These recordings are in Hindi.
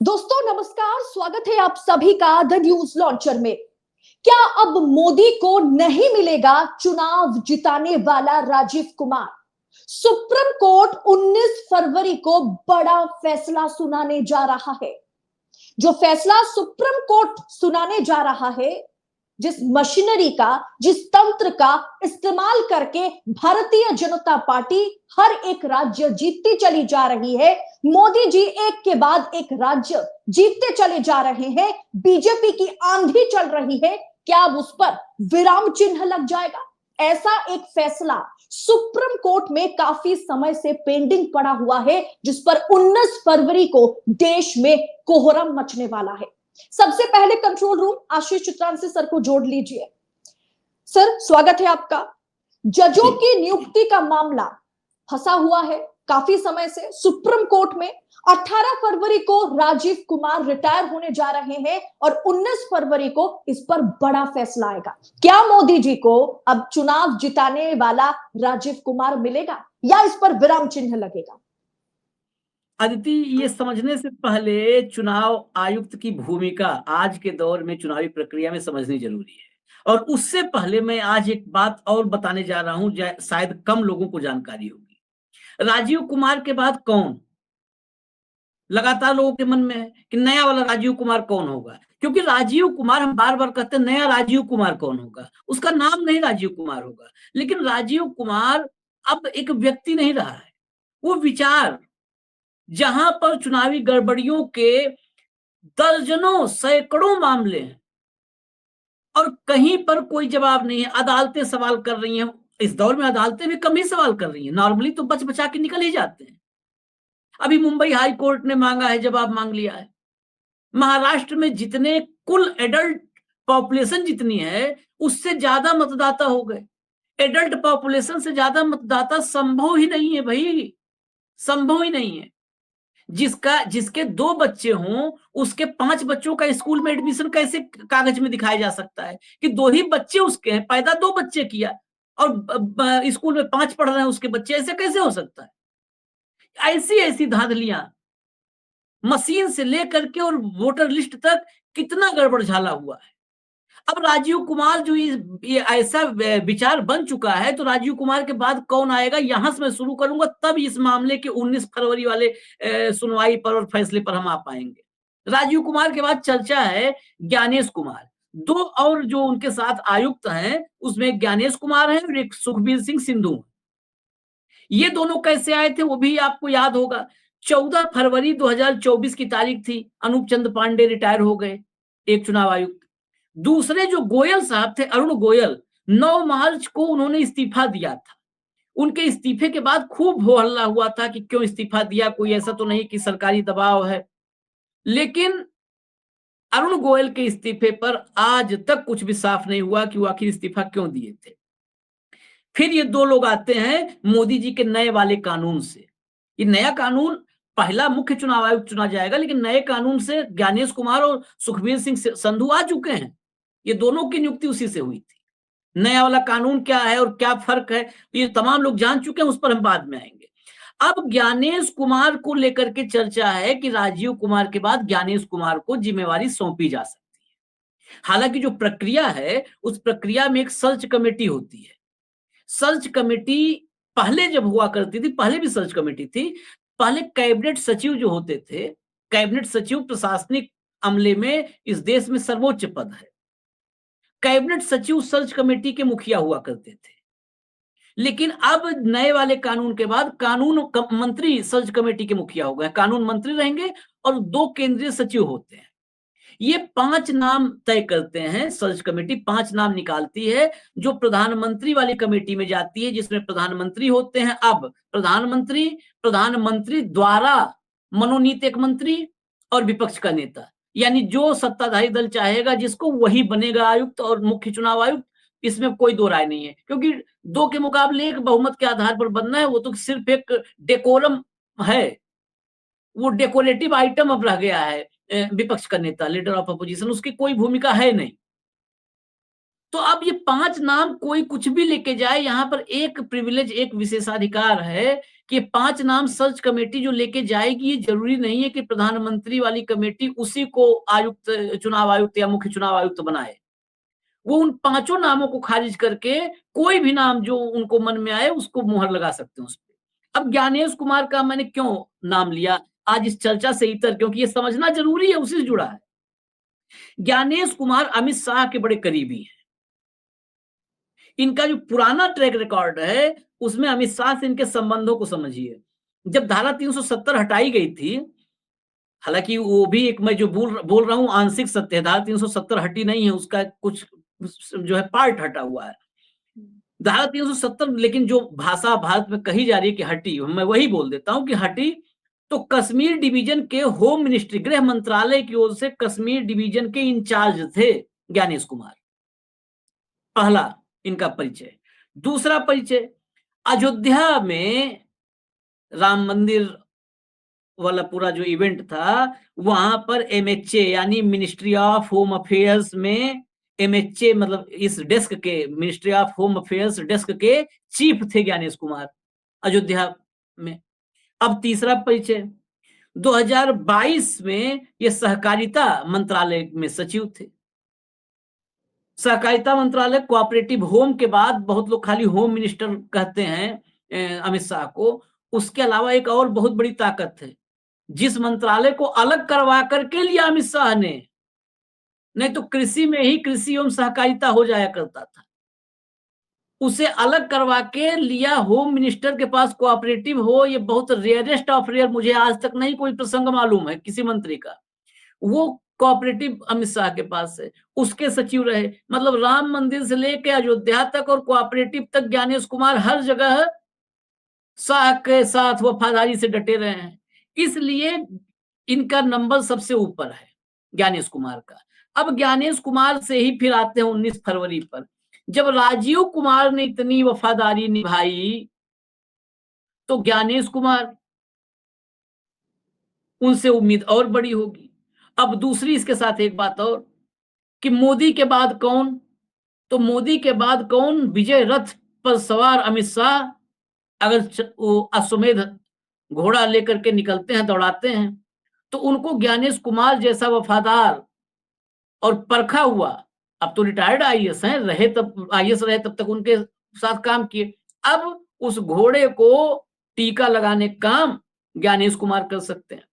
दोस्तों नमस्कार, स्वागत है आप सभी का द न्यूज लॉन्चर में। क्या अब मोदी को नहीं मिलेगा चुनाव जिताने वाला राजीव कुमार? सुप्रीम कोर्ट 19 फरवरी को बड़ा फैसला सुनाने जा रहा है। जो फैसला सुप्रीम कोर्ट सुनाने जा रहा है, जिस मशीनरी का, जिस तंत्र का इस्तेमाल करके भारतीय जनता पार्टी हर एक राज्य जीतती चली जा रही है, मोदी जी एक के बाद एक राज्य जीतते चले जा रहे हैं, बीजेपी की आंधी चल रही है, क्या अब उस पर विराम चिन्ह लग जाएगा? ऐसा एक फैसला सुप्रीम कोर्ट में काफी समय से पेंडिंग पड़ा हुआ है, जिस पर 19 फरवरी को देश में कोहराम मचने वाला है। सबसे पहले कंट्रोल रूम आशीष चित्रांशी सर को जोड़ लीजिए। सर, स्वागत है आपका। जजों की नियुक्ति का मामला फंसा हुआ है काफी समय से सुप्रीम कोर्ट में। 18 फरवरी को राजीव कुमार रिटायर होने जा रहे हैं और 19 फरवरी को इस पर बड़ा फैसला आएगा। क्या मोदी जी को अब चुनाव जिताने वाला राजीव कुमार मिलेगा या इस पर विराम चिन्ह लगेगा? अदिति, ये समझने से पहले चुनाव आयुक्त की भूमिका आज के दौर में चुनावी प्रक्रिया में समझनी जरूरी है। और उससे पहले मैं आज एक बात और बताने जा रहा हूं, शायद कम लोगों को जानकारी होगी। राजीव कुमार के बाद कौन? लगातार लोगों के मन में है कि नया वाला राजीव कुमार कौन होगा, क्योंकि राजीव कुमार, हम बार बार कहते हैं नया राजीव कुमार कौन होगा। उसका नाम नहीं राजीव कुमार होगा, लेकिन राजीव कुमार अब एक व्यक्ति नहीं रहा है, वो विचार। जहां पर चुनावी गड़बड़ियों के दर्जनों सैकड़ों मामले हैं और कहीं पर कोई जवाब नहीं है, अदालतें सवाल कर रही हैं। इस दौर में अदालतें भी कम ही सवाल कर रही हैं, नॉर्मली तो बच बचा के निकल ही जाते हैं। अभी मुंबई हाई कोर्ट ने मांगा है, जवाब मांग लिया है। महाराष्ट्र में जितने कुल एडल्ट पॉपुलेशन जितनी है, उससे ज्यादा मतदाता हो गए। एडल्ट पॉपुलेशन से ज्यादा मतदाता संभव ही नहीं है भाई, संभव ही नहीं है। जिसके 2 बच्चे हों, उसके 5 बच्चों का स्कूल में एडमिशन कैसे कागज में दिखाया जा सकता है कि 2 ही बच्चे उसके हैं, पैदा 2 बच्चे किया और स्कूल में 5 पढ़ रहे हैं उसके बच्चे, ऐसे कैसे हो सकता है? ऐसी ऐसी धांधलियां, मशीन से लेकर के और वोटर लिस्ट तक कितना गड़बड़ झाला हुआ है। अब राजीव कुमार जो ये ऐसा विचार बन चुका है, तो राजीव कुमार के बाद कौन आएगा, यहां से मैं शुरू करूंगा, तब इस मामले के 19 फरवरी वाले सुनवाई पर और फैसले पर हम आ पाएंगे। राजीव कुमार के बाद चर्चा है ज्ञानेश कुमार। 2 और जो उनके साथ आयुक्त हैं, उसमें ज्ञानेश कुमार है और एक सुखबीर सिंह सिंधु। ये दोनों कैसे आए थे वो भी आपको याद होगा। 14 फरवरी 2024 की तारीख थी, अनूप चंद्र पांडे रिटायर हो गए, एक चुनाव आयुक्त। दूसरे जो गोयल साहब थे, अरुण गोयल, 9 मार्च को उन्होंने इस्तीफा दिया था। उनके इस्तीफे के बाद खूब हो हल्ला हुआ था कि क्यों इस्तीफा दिया, कोई ऐसा तो नहीं कि सरकारी दबाव है। लेकिन अरुण गोयल के इस्तीफे पर आज तक कुछ भी साफ नहीं हुआ कि वो आखिर इस्तीफा क्यों दिए थे। फिर ये 2 लोग आते हैं मोदी जी के नए वाले कानून से। ये नया कानून, पहला मुख्य चुनाव आयुक्त चुना जाएगा, लेकिन नए कानून से ज्ञानेश कुमार और सुखबीर सिंह संधू आ चुके हैं। ये दोनों की नियुक्ति उसी से हुई थी। नया वाला कानून क्या है और क्या फर्क है, ये तमाम लोग जान चुके हैं, उस पर हम बाद में आएंगे। अब ज्ञानेश कुमार को लेकर के चर्चा है कि राजीव कुमार के बाद ज्ञानेश कुमार को जिम्मेवारी सौंपी जा सकती है। हालांकि जो प्रक्रिया है, उस प्रक्रिया में एक सर्च कमेटी होती है। सर्च कमेटी पहले जब हुआ करती थी, पहले भी सर्च कमेटी थी, पहले कैबिनेट सचिव जो होते थे, कैबिनेट सचिव प्रशासनिक अमले में इस देश में सर्वोच्च पद है। कैबिनेट सचिव सर्च कमेटी के मुखिया हुआ करते थे। लेकिन अब नए वाले कानून के बाद कानून मंत्री सर्च कमेटी के मुखिया हो गए। कानून मंत्री रहेंगे और 2 केंद्रीय सचिव होते हैं। ये 5 नाम तय करते हैं सर्च कमेटी, 5 नाम निकालती है, जो प्रधानमंत्री वाली कमेटी में जाती है, जिसमें प्रधानमंत्री होते हैं। अब प्रधानमंत्री द्वारा मनोनीत एक मंत्री और विपक्ष का नेता, यानी जो सत्ताधारी दल चाहेगा जिसको, वही बनेगा आयुक्त और मुख्य चुनाव आयुक्त। इसमें कोई 2 राय नहीं है, क्योंकि 2 के मुकाबले 1 बहुमत के आधार पर बनना है, वो तो सिर्फ एक डेकोरम है, वो डेकोरेटिव आइटम अब रह गया है। विपक्ष का नेता, लीडर ऑफ अपोजिशन, उसकी कोई भूमिका है नहीं। तो अब ये 5 नाम कोई कुछ भी लेके जाए, यहां पर एक प्रिविलेज, एक विशेषाधिकार है कि 5 नाम सर्च कमेटी जो लेके जाएगी, ये जरूरी नहीं है कि प्रधानमंत्री वाली कमेटी उसी को आयुक्त, चुनाव आयुक्त या मुख्य चुनाव आयुक्त बनाए। वो उन 5 नामों को खारिज करके कोई भी नाम जो उनको मन में आए उसको मुहर लगा सकते हैं उस पे। अब ज्ञानेश कुमार का मैंने क्यों नाम लिया आज इस चर्चा से इतर, क्योंकि ये समझना जरूरी है, उसी से जुड़ा है। ज्ञानेश कुमार अमित शाह के बड़े करीबी हैं। इनका जो पुराना ट्रैक रिकॉर्ड है उसमें अमित शाह से इनके संबंधों को समझिए। जब धारा 370 हटाई गई थी, हालांकि वो भी एक मैं जो बोल रहा हूँ आंशिक सत्य है, धारा 370 हटी नहीं है, उसका कुछ जो है पार्ट हटा हुआ है। धारा 370 लेकिन जो भाषा भारत में कही जा रही है कि हटी, मैं वही बोल देता हूं कि हटी। तो कश्मीर डिवीजन के होम मिनिस्ट्री, गृह मंत्रालय की ओर से कश्मीर डिवीजन के इंचार्ज थे ज्ञानेश कुमार। पहला इनका परिचय। दूसरा परिचय, अयोध्या में राम मंदिर वाला पूरा जो इवेंट था, वहां पर एमएचए यानी मिनिस्ट्री ऑफ होम अफेयर्स में एमएचए मतलब इस डेस्क के, ministry of home affairs desk के चीफ थे ज्ञानेश कुमार अयोध्या में। अब तीसरा परिचय, 2022 में ये सहकारिता मंत्रालय में सचिव थे। सहकारिता मंत्रालय कोऑपरेटिव होम के बाद बहुत लोग खाली होम मिनिस्टर कहते हैं अमित शाह को, उसके अलावा एक और बहुत बड़ी ताकत है जिस मंत्रालय को अलग करवा करके लिया अमित शाह ने, नहीं तो कृषि में ही कृषि एवं सहकारिता हो जाया करता था, उसे अलग करवा के लिया होम मिनिस्टर के पास कोऑपरेटिव हो। ये बहुत रेयरेस्ट ऑफ रेयर, मुझे आज तक नहीं कोई प्रसंग मालूम है किसी मंत्री का, वो कोऑपरेटिव अमित शाह के पास है, उसके सचिव रहे। मतलब राम मंदिर से लेकर अयोध्या तक और कोऑपरेटिव तक ज्ञानेश कुमार हर जगह शाह के साथ वफादारी से डटे रहे हैं, इसलिए इनका नंबर सबसे ऊपर है ज्ञानेश कुमार का। अब ज्ञानेश कुमार से ही फिर आते हैं 19 फरवरी पर, जब राजीव कुमार ने इतनी वफादारी निभाई तो ज्ञानेश कुमार, उनसे उम्मीद और बड़ी होगी। अब दूसरी इसके साथ एक बात और कि मोदी के बाद कौन, तो मोदी के बाद कौन, विजय रथ पर सवार अमित शाह अगर वो अश्वमेध घोड़ा लेकर के निकलते हैं, दौड़ाते हैं, तो उनको ज्ञानेश कुमार जैसा वफादार और परखा हुआ, अब तो रिटायर्ड आईएएस हैं, रहे तब आईएएस रहे तब तक उनके साथ काम किए, अब उस घोड़े को टीका लगाने काम ज्ञानेश कुमार कर सकते हैं।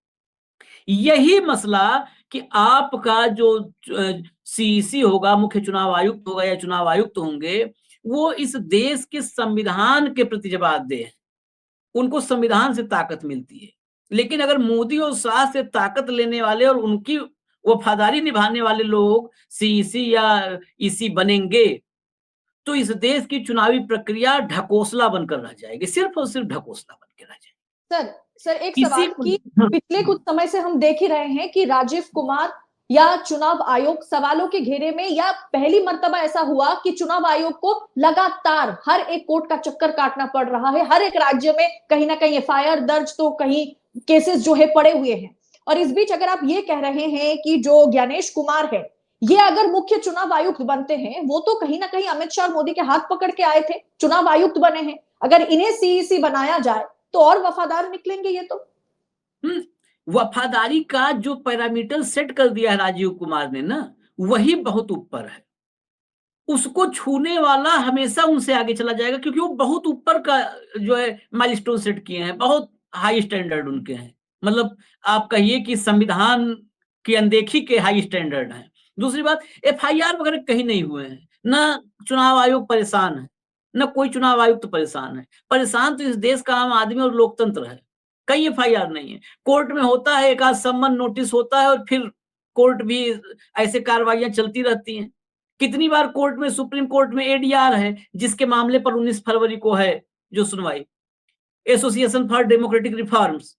यही मसला कि आपका जो सीईसी होगा, मुख्य चुनाव आयुक्त होगा या चुनाव आयुक्त होंगे, वो इस देश के संविधान के प्रति जवाबदेह है, उनको संविधान से ताकत मिलती है। लेकिन अगर मोदी और शाह से ताकत लेने वाले और उनकी वफादारी निभाने वाले लोग सीईसी या ईसी बनेंगे, तो इस देश की चुनावी प्रक्रिया ढकोसला बनकर रह जाएगी, सिर्फ और सिर्फ ढकोसला बनकर रह जाएगी। सर सर एक इसी सवाल कि पिछले कुछ समय से हम देख ही रहे हैं कि राजीव कुमार या चुनाव आयोग सवालों के घेरे में, या पहली मर्तबा ऐसा हुआ कि चुनाव आयोग को लगातार हर एक कोर्ट का चक्कर काटना पड़ रहा है, हर एक राज्य में कहीं ना कहीं एफआईआर दर्ज तो कहीं केसेस जो है पड़े हुए हैं। और इस बीच अगर आप ये कह रहे हैं कि जो ज्ञानेश कुमार है ये अगर मुख्य चुनाव आयुक्त बनते हैं, वो तो कहीं ना कहीं अमित शाह मोदी के हाथ पकड़ के आए थे, चुनाव आयुक्त बने हैं, अगर इन्हें सीईसी बनाया जाए तो और वफादार निकलेंगे ये तो। वफादारी का जो पैरामीटर सेट कर दिया है राजीव कुमार ने ना, वही बहुत ऊपर है, उसको छूने वाला हमेशा उनसे आगे चला जाएगा, क्योंकि वो बहुत ऊपर का जो है माइलस्टोन सेट किए हैं, बहुत हाई स्टैंडर्ड उनके हैं। मतलब आप कहिए कि संविधान की अनदेखी के हाई स्टैंडर्ड हैं। दूसरी बात, एफआईआर वगैरह कहीं नहीं हुए हैं, ना चुनाव आयोग परेशान है, ना कोई चुनाव आयुक्त तो परेशान है। परेशान तो इस देश का आम आदमी और लोकतंत्र है। कहीं एफआईआर नहीं है, कोर्ट में होता है एक आध सम्मन नोटिस होता है और फिर कोर्ट भी ऐसे कार्रवाइयां चलती रहती हैं। कितनी बार कोर्ट में, सुप्रीम कोर्ट में एडीआर है जिसके मामले पर 19 फरवरी को है जो सुनवाई, एसोसिएशन फॉर डेमोक्रेटिक रिफॉर्म्स।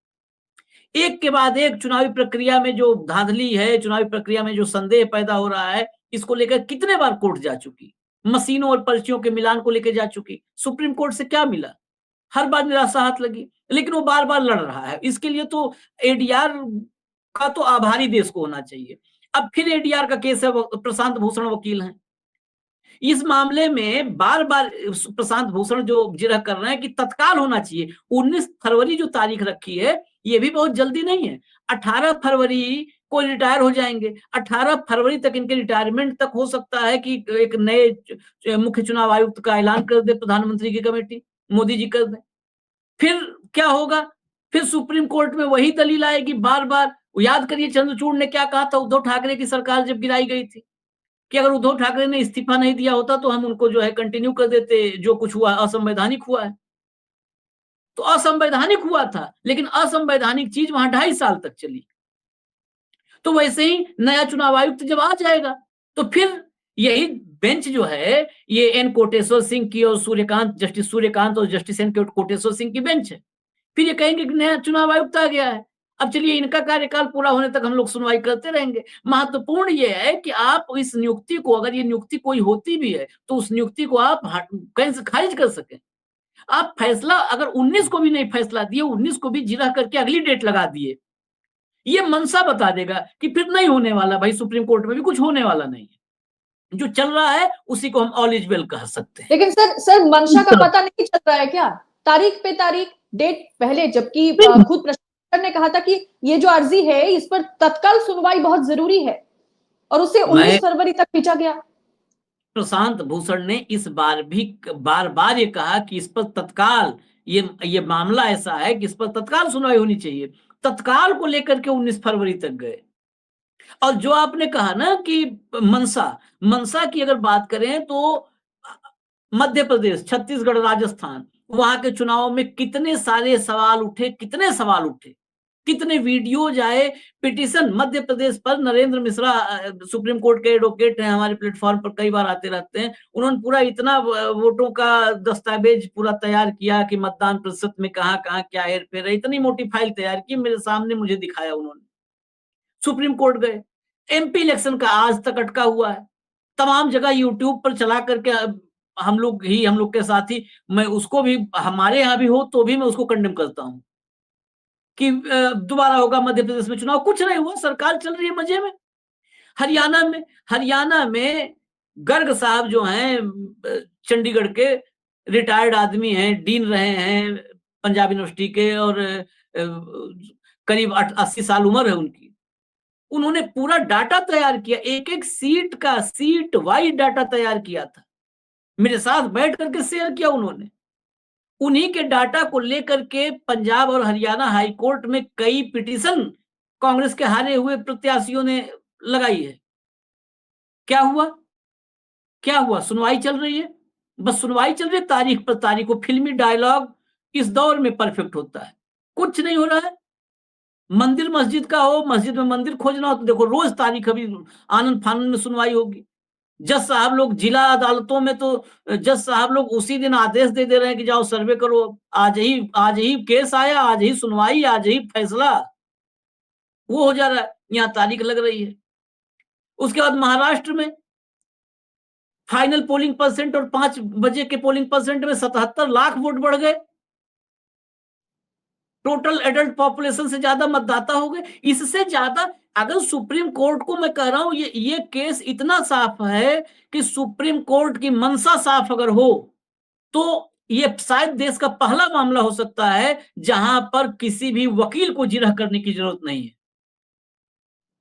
एक के बाद एक चुनावी प्रक्रिया में जो धांधली है, चुनावी प्रक्रिया में जो संदेह पैदा हो रहा है, इसको लेकर कितने बार कोर्ट जा चुकी, मशीनों और पर्चियों के मिलान को लेकर जा चुकी। सुप्रीम कोर्ट से क्या मिला, हर बार निराशा हाथ लगी, लेकिन वो बार बार लड़ रहा है। इसके लिए तो एडीआर का तो आभारी देश को होना चाहिए। अब फिर एडीआर का केस है, प्रशांत भूषण वकील हैं, इस मामले में बार बार प्रशांत भूषण जो जिरह कर रहे हैं कि तत्काल होना चाहिए। 19 फरवरी जो तारीख रखी है, ये भी बहुत जल्दी नहीं है। 18 फरवरी को रिटायर हो जाएंगे। 18 फरवरी तक इनके रिटायरमेंट तक हो सकता है कि एक नए मुख्य चुनाव आयुक्त का ऐलान कर दे प्रधानमंत्री की कमेटी, मोदी जी कर दें। फिर क्या होगा? फिर सुप्रीम कोर्ट में वही दलील आएगी बार बार। याद करिए चंद्रचूड़ ने क्या कहा था उद्धव ठाकरे की सरकार जब गिराई गई थी, कि अगर उद्धव ठाकरे ने इस्तीफा नहीं दिया होता तो हम उनको जो है कंटिन्यू कर देते, जो कुछ हुआ असंवैधानिक हुआ है। तो असंवैधानिक हुआ था, लेकिन असंवैधानिक चीज वहां 2.5 साल तक चली। तो वैसे ही नया चुनाव आयुक्त जब आ जाएगा तो फिर यही बेंच जो है, ये एन कोटेश्वर सिंह की और जस्टिस सूर्यकांत और जस्टिस एन कोटेश्वर सिंह की बेंच है। फिर ये कहेंगे कि नया चुनाव आयुक्त आ गया है, अब चलिए इनका कार्यकाल पूरा होने तक हम लोग सुनवाई करते रहेंगे। महत्वपूर्ण ये है कि आप इस नियुक्ति को, अगर ये नियुक्ति कोई होती भी है तो उस नियुक्ति को आप कहीं से खारिज कर सकें। आप फैसला अगर 19 को भी नहीं फैसला दिए, 19 को भी जिरह करके अगली डेट लगा दिए, ये मनसा बता देगा कि फिर नहीं होने वाला भाई, सुप्रीम कोर्ट में भी कुछ होने वाला नहीं है। जो चल रहा है उसी को हम ऑल इज वेल कह सकते हैं। लेकिन सर मंशा का पता नहीं चल रहा है क्या? तारीख पे तारीख, डेट पहले, जबकि खुद प्रशासन ने कहा था कि ये जो अर्जी है इस पर तत्काल सुनवाई बहुत जरूरी है, और उसे 19 फरवरी तक खींचा गया। प्रशांत भूषण ने इस बार भी बार बार ये कहा कि इस पर तत्काल, ये मामला ऐसा है कि इस पर तत्काल सुनवाई होनी चाहिए। तत्काल को लेकर के 19 फरवरी तक गए। और जो आपने कहा ना कि मनसा की अगर बात करें तो मध्य प्रदेश, छत्तीसगढ़, राजस्थान, वहां के चुनावों में कितने सारे सवाल उठे, कितने वीडियोज आए। पिटीशन मध्य प्रदेश पर नरेंद्र मिश्रा सुप्रीम कोर्ट के एडवोकेट हैं, हमारे प्लेटफॉर्म पर कई बार आते रहते हैं। उन्होंने पूरा इतना वोटों का दस्तावेज पूरा तैयार किया कि मतदान प्रतिशत में कहाँ कहाँ क्या हेरफेर है, इतनी मोटी फाइल तैयार की, मेरे सामने मुझे दिखाया उन्होंने। सुप्रीम कोर्ट गए। एमपी इलेक्शन का आज तक अटका हुआ है। तमाम जगह यूट्यूब पर चला करके हम लोग के साथी, मैं उसको भी, हमारे यहाँ भी हो तो भी मैं उसको कंडेम करता हूँ कि दोबारा होगा मध्य प्रदेश में चुनाव। कुछ नहीं हुआ, सरकार चल रही है मजे में। हरियाणा में गर्ग साहब जो हैं, चंडीगढ़ के रिटायर्ड आदमी हैं, डीन रहे हैं पंजाब यूनिवर्सिटी के, और करीब 80 साल उम्र है उनकी। उन्होंने पूरा डाटा तैयार किया, एक एक सीट का सीट वाइज डाटा तैयार किया था, मेरे साथ बैठ करके शेयर किया उन्होंने। उन्हीं के डाटा को लेकर के पंजाब और हरियाणा हाई कोर्ट में कई पिटीशन कांग्रेस के हारे हुए प्रत्याशियों ने लगाई है। क्या हुआ? सुनवाई चल रही है, बस सुनवाई चल रही है, तारीख पर तारीख। वो फिल्मी डायलॉग इस दौर में परफेक्ट होता है, कुछ नहीं हो रहा है। मंदिर मस्जिद का हो, मस्जिद में मंदिर खोजना हो तो देखो रोज तारीख, अभी आनंद फानंद में सुनवाई होगी। जज साहब लोग जिला अदालतों में तो जज साहब लोग उसी दिन आदेश दे दे रहे हैं कि जाओ सर्वे करो, आज ही केस आया, आज ही सुनवाई, आज ही फैसला, वो हो जा रहा है, यहाँ तारीख लग रही है। उसके बाद महाराष्ट्र में फाइनल पोलिंग परसेंट और 5 बजे के पोलिंग परसेंट में 77 लाख वोट बढ़ गए। टोटल एडल्ट पॉपुलेशन से ज्यादा मतदाता हो गए। इससे ज्यादा अगर सुप्रीम कोर्ट को, मैं कह रहा हूं, ये केस इतना साफ है कि सुप्रीम कोर्ट की मंशा साफ अगर हो तो ये शायद देश का पहला मामला हो सकता है जहां पर किसी भी वकील को जिरह करने की जरूरत नहीं है,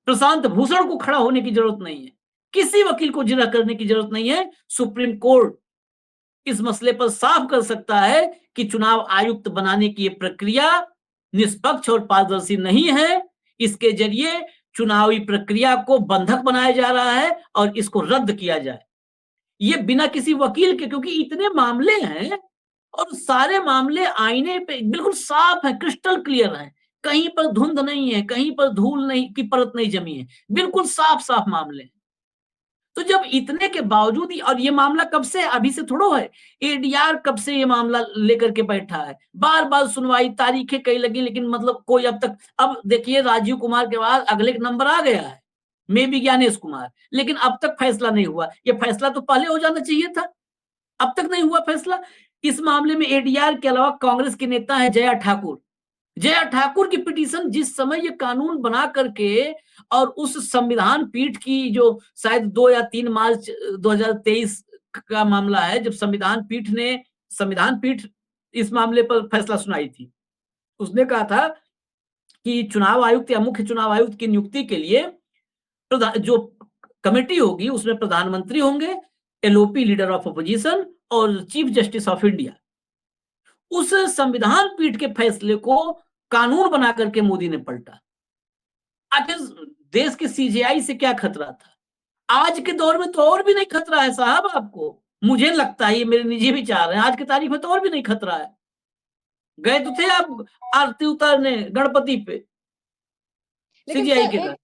प्रशांत भूषण को खड़ा होने की जरूरत नहीं है, किसी वकील को जिरह करने की जरूरत नहीं है। सुप्रीम कोर्ट इस मसले पर साफ कर सकता है कि चुनाव आयुक्त बनाने की ये प्रक्रिया निष्पक्ष और पारदर्शी नहीं है। इसके जरिए चुनावी प्रक्रिया को बंधक बनाया जा रहा है और इसको रद्द किया जाए, ये बिना किसी वकील के, क्योंकि इतने मामले हैं और सारे मामले आईने पे बिल्कुल साफ है, क्रिस्टल क्लियर है, कहीं पर धुंध नहीं है, कहीं पर धूल नहीं की परत नहीं जमी है, बिल्कुल साफ साफ मामले हैं। तो जब इतने के बावजूद ही, और ये मामला कब से, अभी से थोड़ो है, एडीआर कब से ये मामला लेकर के बैठा है, बार बार सुनवाई, तारीखें कई लगी, लेकिन मतलब कोई अब तक, अब देखिए राजीव कुमार के बाद अगले नंबर आ गया है, मे बी ज्ञानेश कुमार, लेकिन अब तक फैसला नहीं हुआ। ये फैसला तो पहले हो जाना चाहिए था, अब तक नहीं हुआ फैसला। इस मामले में एडीआर के अलावा कांग्रेस के नेता है जया ठाकुर की पिटीशन, जिस समय ये कानून बना करके और उस संविधान पीठ की जो शायद 2 या 3 मार्च 2023 का मामला है, जब संविधान पीठ इस मामले पर फैसला सुनाई थी। उसने कहा था कि चुनाव आयुक्त या मुख्य चुनाव आयुक्त की नियुक्ति के लिए जो कमेटी होगी उसमें प्रधानमंत्री होंगे, एलओपी लीडर ऑफ अपोजिशन और चीफ जस्टिस ऑफ इंडिया। उस संविधान पीठ के फैसले को कानून बना करके मोदी ने पलटा। आखिर देश के सीजेआई से क्या खतरा था? आज के दौर में तो और भी नहीं खतरा है साहब आपको। मुझे लगता है, ये मेरे निजी विचार हैं, आज की तारीख में तो और भी नहीं खतरा है। गए तो थे आप आरती उतारने गणपति पे लेकिन सीजीआई सर के घर।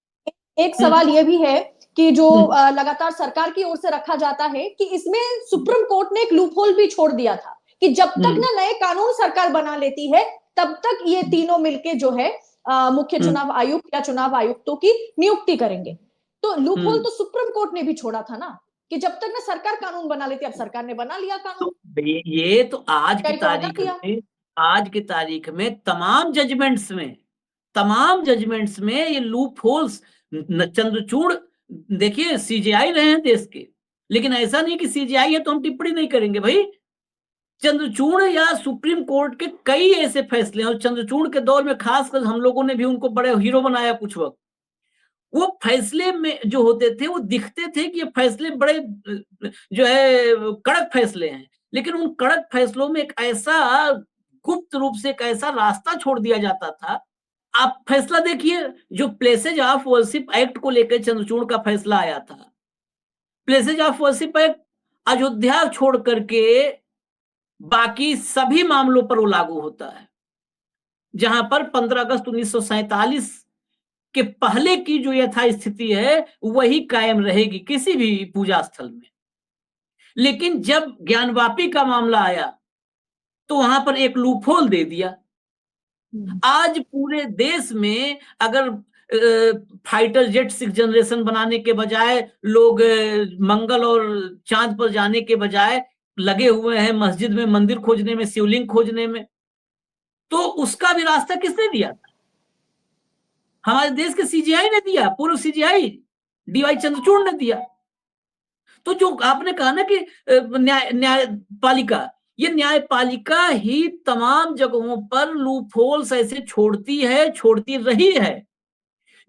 एक सवाल ये भी है कि जो हम्म, लगातार सरकार की ओर से रखा जाता है कि इसमें सुप्रीम कोर्ट ने एक लूप होल भी छोड़ दिया था कि जब तक हम्म, ना नए कानून सरकार बना लेती है तब तक ये तीनों मिलके जो है मुख्य हम्म, चुनाव आयुक्त या चुनाव आयुक्तों की नियुक्ति करेंगे। तो लूप होल हम्म। तो सुप्रीम कोर्ट ने भी छोड़ा था ना कि जब तक ना सरकार कानून बना लेती। अब सरकार ने बना लिया कानून, तो ये तो सीबीआई को हटा दिया। आज की तारीख में तमाम जजमेंट्स में ये लूप होल्स चंद्रचूड़। देखिए सीजीआई रहे हैं देश के, लेकिन ऐसा नहीं कि सीजीआई है तो हम टिप्पणी नहीं करेंगे भाई। चंद्रचूड़ या सुप्रीम कोर्ट के कई ऐसे फैसले हैं, और चंद्रचूड़ के दौर में खासकर हम लोगों ने भी उनको बड़े हीरो बनाया कुछ वक्त। वो फैसले में जो होते थे वो दिखते थे कि ये फैसले बड़े जो है कड़क फैसले हैं, लेकिन उन कड़क फैसलों में एक ऐसा गुप्त रूप से एक ऐसा रास्ता छोड़ दिया जाता था। आप फैसला देखिए, जो प्लेसेज ऑफ वर्शिप एक्ट को लेकर चंद्रचूड़ का फैसला आया था। Places of worship act Ayodhya छोड़ करके बाकी सभी मामलों पर वो लागू होता है, जहां पर 15 अगस्त 1947 के पहले की जो यथास्थिति है वही कायम रहेगी किसी भी पूजा स्थल में। लेकिन जब ज्ञानवापी का मामला आया तो वहां पर एक लूपहोल दे दिया। आज पूरे देश में अगर फाइटर जेट 6 जनरेशन बनाने के बजाय लोग मंगल और चांद पर जाने के बजाय लगे हुए हैं मस्जिद में मंदिर खोजने में, शिवलिंग खोजने में, तो उसका भी रास्ता किसने दिया था? हमारे देश के सीजीआई ने दिया, पूर्व सीजीआई डीवाई चंद्रचूड़ ने दिया। तो जो आपने कहा ना कि न्यायपालिका, ये न्यायपालिका ही तमाम जगहों पर लूपहोल्स ऐसे छोड़ती रही है,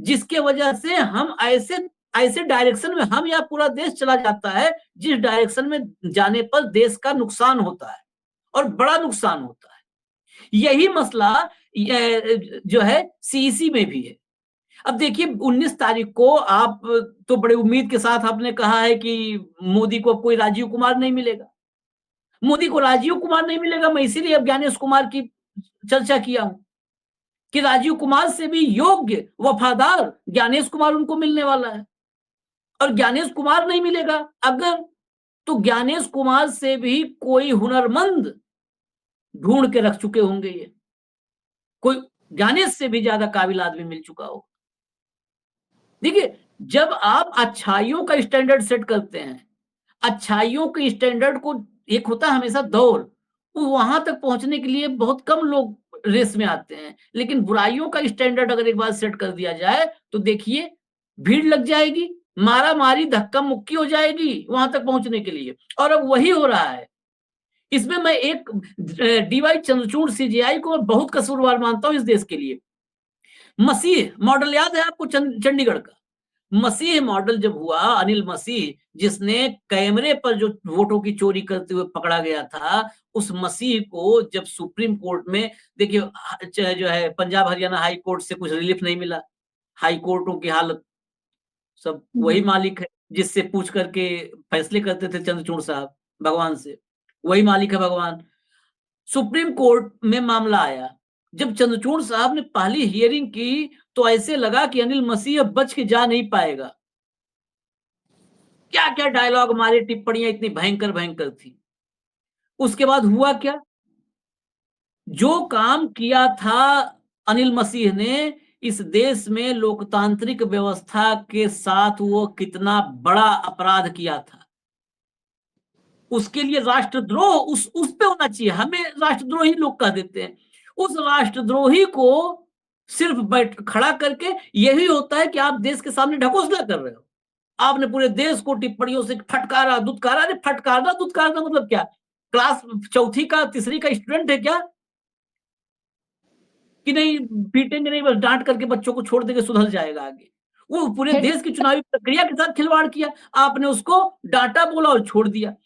जिसके वजह से हम ऐसे ऐसे डायरेक्शन में हम या पूरा देश चला जाता है जिस डायरेक्शन में जाने पर देश का नुकसान होता है और बड़ा नुकसान होता है। यही मसला जो है सीईसी में भी है। अब देखिए 19 तारीख को आप तो बड़े उम्मीद के साथ आपने कहा है कि मोदी को अब कोई राजीव कुमार नहीं मिलेगा। मोदी को राजीव कुमार नहीं मिलेगा, मैं इसीलिए अब ज्ञानेश कुमार की चर्चा किया हूं कि राजीव कुमार से भी योग्य वफादार ज्ञानेश कुमार उनको मिलने वाला है। और ज्ञानेश कुमार नहीं मिलेगा अगर, तो ज्ञानेश कुमार से भी कोई हुनरमंद ढूंढ के रख चुके होंगे, ये कोई ज्ञानेश से भी ज्यादा काबिल आदमी मिल चुका हो। देखिए जब आप अच्छाइयों का स्टैंडर्ड सेट करते हैं, अच्छाइयों के स्टैंडर्ड को, एक होता है हमेशा दौड़, वहां तक पहुंचने के लिए बहुत कम लोग रेस में आते हैं, लेकिन बुराइयों का स्टैंडर्ड अगर एक बार सेट कर दिया जाए तो देखिए भीड़ लग जाएगी, मारा मारी धक्का मुक्की हो जाएगी वहां तक पहुंचने के लिए। और अब वही हो रहा है। इसमें मैं एक डीवाई चंद्रचूड़ सीजीआई को बहुत कसूरवार मानता हूं इस देश के लिए। मसीह मॉडल याद है आपको चंडीगढ़ का? मसीह मॉडल जब हुआ, अनिल मसीह जिसने कैमरे पर जो वोटों की चोरी करते हुए पकड़ा गया था, उस मसीह को जब सुप्रीम कोर्ट में, देखिए जो है पंजाब हरियाणा हाई कोर्ट से कुछ रिलीफ नहीं मिला। हाई कोर्टों की हालत सब वही मालिक है जिससे पूछ करके फैसले करते थे चंद्रचूड़ साहब भगवान से, वही मालिक है भगवान। सुप्रीम कोर्ट में मामला आया, जब चंद्रचूड़ साहब ने पहली हियरिंग की तो ऐसे लगा कि अनिल मसीह अब बच के जा नहीं पाएगा। क्या क्या डायलॉग मारे, टिप्पणियां इतनी भयंकर भयंकर थी। उसके बाद हुआ क्या? जो काम किया था अनिल मसीह ने इस देश में लोकतांत्रिक व्यवस्था के साथ, वो कितना बड़ा अपराध किया था। उसके लिए राष्ट्रद्रोह उस पे होना चाहिए। हमें राष्ट्रद्रोही लोग कह देते हैं। उस राष्ट्रद्रोही को सिर्फ खड़ा करके यही होता है कि आप देश के सामने ढकोसला कर रहे हो। आपने पूरे देश को टिप्पणियों से फटकारा दुत्कारा। अरे फटकारना दुत्कारना मतलब क्या? क्लास चौथी का तीसरी का स्टूडेंट है क्या कि नहीं पीटेंगे नहीं, बस डांट करके बच्चों को छोड़ देंगे, सुधर जाएगा आगे? वो पूरे हेड देश की चुनावी प्रक्रिया के साथ खिलवाड़ किया। आपने उसको डांटा, बोला और छोड़ दिया।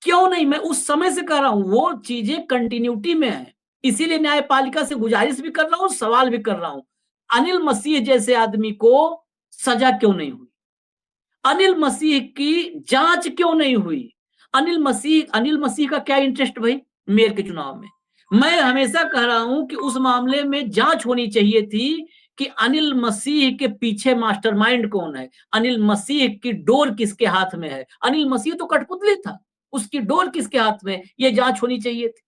क्यों नहीं? मैं उस समय से कह रहा हूं, वो चीजें कंटिन्यूटी में है। इसीलिए न्यायपालिका से गुजारिश भी कर रहा हूं, सवाल भी कर रहा हूं। अनिल मसीह जैसे आदमी को सजा क्यों नहीं हुई? अनिल मसीह की जांच क्यों नहीं हुई? अनिल मसीह का क्या इंटरेस्ट भाई मेयर के चुनाव में? मैं हमेशा कह रहा हूं कि उस मामले में जांच होनी चाहिए थी कि अनिल मसीह के पीछे मास्टरमाइंड कौन है, अनिल मसीह की डोर किसके हाथ में है। अनिल मसीह तो कठपुतली था, उसकी डोर किसके हाथ में, ये जांच होनी चाहिए थी।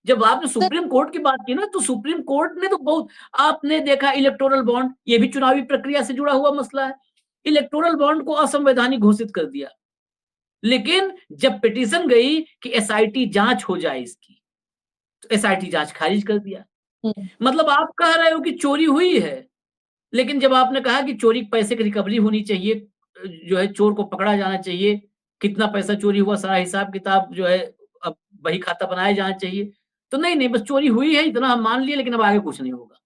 जब आपने सुप्रीम कोर्ट की बात की ना, तो सुप्रीम कोर्ट ने तो बहुत, आपने देखा इलेक्टोरल बॉन्ड, ये भी चुनावी प्रक्रिया से जुड़ा हुआ मसला है। इलेक्टोरल बॉन्ड को असंवैधानिक घोषित कर दिया। लेकिन जब पिटीशन गई कि एसआईटी जांच हो जाए इसकी, तो एसआईटी जांच खारिज कर दिया। मतलब आप कह रहे हो कि चोरी हुई है, लेकिन जब आपने कहा कि चोरी पैसे की रिकवरी होनी चाहिए, जो है चोर को पकड़ा जाना चाहिए, कितना पैसा चोरी हुआ सारा हिसाब किताब जो है अब बही खाता बनाया जाना चाहिए, तो नहीं नहीं बस चोरी हुई है इतना हम मान लिए, लेकिन अब आगे कुछ नहीं होगा।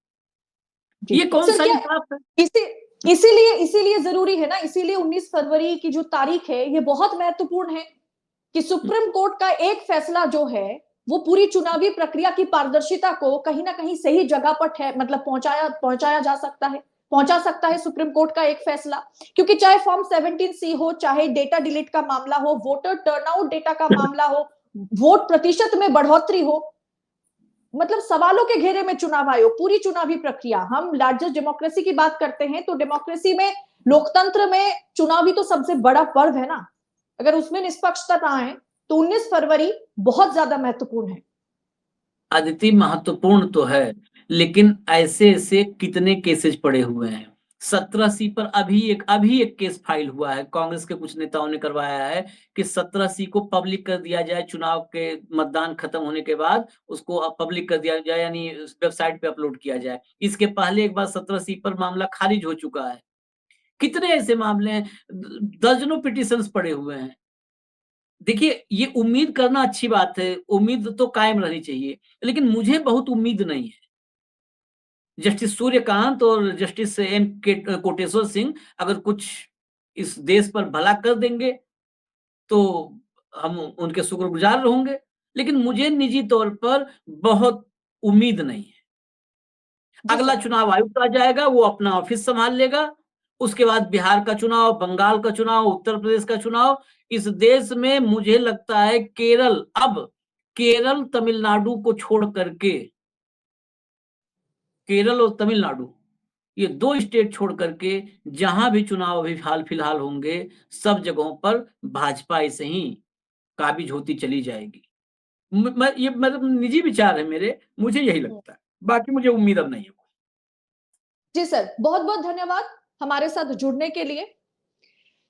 जी ये कौन सर, सा क्या इंसाफ है? इसी इसीलिए इसीलिए जरूरी है ना, इसीलिए 19 फरवरी की जो तारीख है ये बहुत महत्वपूर्ण है कि सुप्रीम कोर्ट का एक फैसला जो है वो पूरी चुनावी प्रक्रिया की पारदर्शिता को कहीं ना कहीं सही जगह पर मतलब पहुंचाया पहुंचाया जा सकता है, पहुंचा सकता है सुप्रीम कोर्ट का एक फैसला। क्योंकि चाहे फॉर्म 17C हो, चाहे डेटा डिलीट का मामला हो, वोटर टर्नआउट डेटा का मामला हो, वोट प्रतिशत में बढ़ोतरी हो, मतलब सवालों के घेरे में चुनाव आयोग, पूरी चुनावी प्रक्रिया। हम लार्जेस्ट डेमोक्रेसी की बात करते हैं तो डेमोक्रेसी में, लोकतंत्र में चुनाव ही तो सबसे बड़ा पर्व है ना। अगर उसमें निष्पक्षता ना है तो 19 फरवरी बहुत ज्यादा महत्वपूर्ण है। अदिति महत्वपूर्ण तो है, लेकिन ऐसे ऐसे कितने केसेस पड़े हुए हैं। 17C पर अभी एक केस फाइल हुआ है, कांग्रेस के कुछ नेताओं ने करवाया है कि 17C को पब्लिक कर दिया जाए, चुनाव के मतदान खत्म होने के बाद उसको पब्लिक कर दिया जाए, यानी वेबसाइट पे अपलोड किया जाए। इसके पहले एक बार 17C पर मामला खारिज हो चुका है। कितने ऐसे मामले हैं, दर्जनों पिटिशंस पड़े हुए हैं। देखिए, ये उम्मीद करना अच्छी बात है, उम्मीद तो कायम रहनी चाहिए, लेकिन मुझे बहुत उम्मीद नहीं है। जस्टिस सूर्यकांत और जस्टिस एन के कोटेश्वर सिंह अगर कुछ इस देश पर भला कर देंगे, तो हम उनके शुक्रगुजार होंगे, लेकिन मुझे निजी तौर पर बहुत उम्मीद नहीं है। जी अगला सर। चुनाव आयुक्त आ जाएगा, वो अपना ऑफिस संभाल लेगा। उसके बाद बिहार का चुनाव, बंगाल का चुनाव, उत्तर प्रदेश का चुनाव। इस देश में मुझे लगता है केरल तमिलनाडु को छोड़ करके, केरल और तमिलनाडु, ये 2 स्टेट छोड़ करके जहां भी चुनाव अभी हाल फिलहाल होंगे, सब जगहों पर भाजपा ऐसे ही काबिज होती चली जाएगी। ये मतलब निजी विचार है मेरे, मुझे यही लगता है। बाकी मुझे उम्मीद अब नहीं है। जी सर, बहुत बहुत धन्यवाद हमारे साथ जुड़ने के लिए।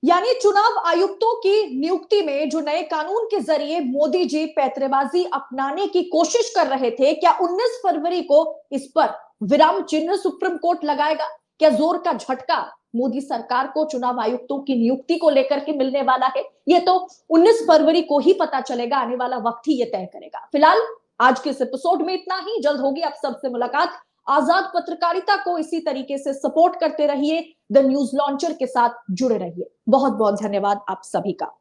यानी चुनाव आयुक्तों की नियुक्ति में जो नए कानून के जरिए मोदी जी पैंतरेबाजी अपनाने की कोशिश कर रहे थे, क्या 19 फरवरी को इस पर विराम चिन्ह सुप्रीम कोर्ट लगाएगा? क्या जोर का झटका मोदी सरकार को चुनाव आयुक्तों की नियुक्ति को लेकर के मिलने वाला है? ये तो 19 फरवरी को ही पता चलेगा, आने वाला वक्त ही ये तय करेगा। फिलहाल आज के इस एपिसोड में इतना ही। जल्द होगी आप सबसे मुलाकात। आजाद पत्रकारिता को इसी तरीके से सपोर्ट करते रहिए, द न्यूज लॉन्चर के साथ जुड़े रहिए। बहुत बहुत धन्यवाद आप सभी का।